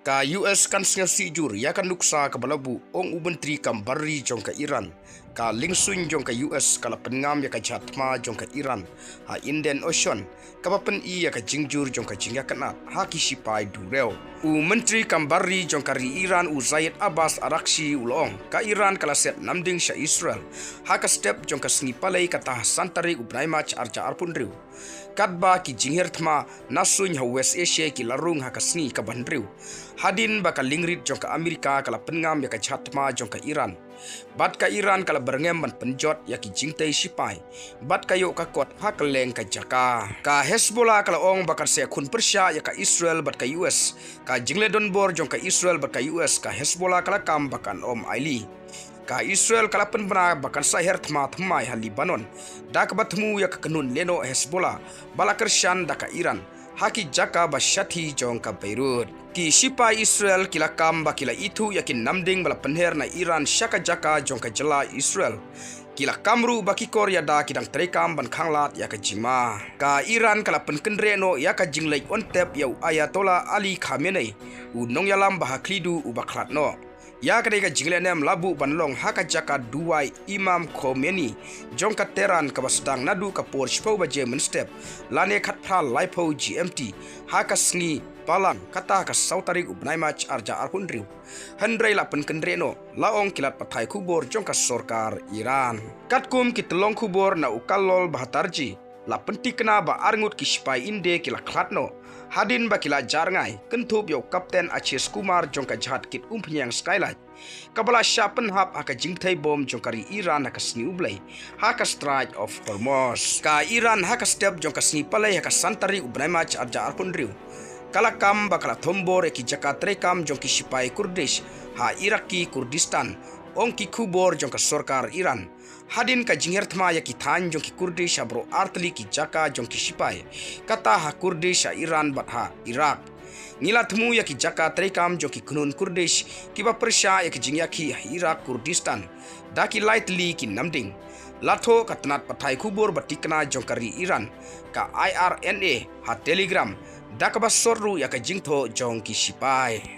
Ka US kan si jur ya kan nuksa ka balabu ong ubentri kam barri jong ka Iran ka lingsun jong ka US kala pengam ya ka jatma jong ka Iran ha Indian Ocean ka papen I ya ka jingjur jong ka jingya kanat ha kisipai dureo u menteri kam barri jong ka ri Iran u Zayed Abbas Arakshi ulong ka Iran kala set namding sya Israel ha ka step jong ka sni palai ka tah santari u braimach arja arpundriu kadba ki jingher thma nasuny ha West Asia ki larung ha ka sni ka bandriu hadin baka lingrit jong ka Amerika kala pengam ya ka jatma jong ka Iran bat ka Iran kala berngem ban penjot ya ki jingtai sipai bat ka yo ka kot ha ka leng ka jaka ka Hezbollah kala ong bakar se khun persya ya ka Israel bat ka US ka jingle don bor jong ka Israel bat ka US ka Hezbollah kala kam bakan om aili ka Israel kala penbana bakan saher thma thmai ha Lebanon dak batmu ya ka kanun leno Hezbollah balakershan da ka Iran haki jaka basyati jong ka Beirut ki sipa Israel kila kam bakila itu yakin namding bala penher na Iran syaka jaka jong ka jela Israel kila kamru baki Korea da kidang terekam ban khanglat ya ka jima ka Iran kala penkendre no ya ka jinglai on tap yau Ayatollah Ali Khamenei u nong yalam bahaklidu u baklat no ya ka dega jingle nem labu banlong haka jaka duai Imam Khomeini jong ka Teran ka basdang nadu ka Porsche ba German step lane khat phal laipo GMT haka sngi palang kata ka sautari ubnaimach arja arpundriu handrai la penkendreno laong kilat pathai khubor jong ka sorkar Iran katkum kitlong khubor na ukallol bahatarji la pentikna ba arngut kispai inde kila klatno hadin ba kila jarngai kentup yo kapten Achies Kumar jong ka jahat kit umpnyang skylight kabala shapen hap aka jingthai bom jong kari Iran haka sni ublai haka strike of Hormuz ka Iran haka step jong ka sni palai haka santari ubnaimach arja arpundriu kala kam bakala thombor eki jaka trekam jong ki sipai Kurdish ha Iraki Kurdistan ong ki khubor jong ka sorkar Iran hadin ka jingher thma ya ki than jong ki Kurdish abro artli ki jaka jong ki sipai kata ha Kurdish ha Iran bat ha Iraq ngila thmu ya ki jaka trekam jong ki kunun Kurdish ki ba persya ya ki jingya ki Iraq Kurdistan daki lightly ki namding latho katnat pathai khubor batikna jong kari Iran ka IRNA ha Telegram dakaba sorru ya ka jingtho jong ki sipai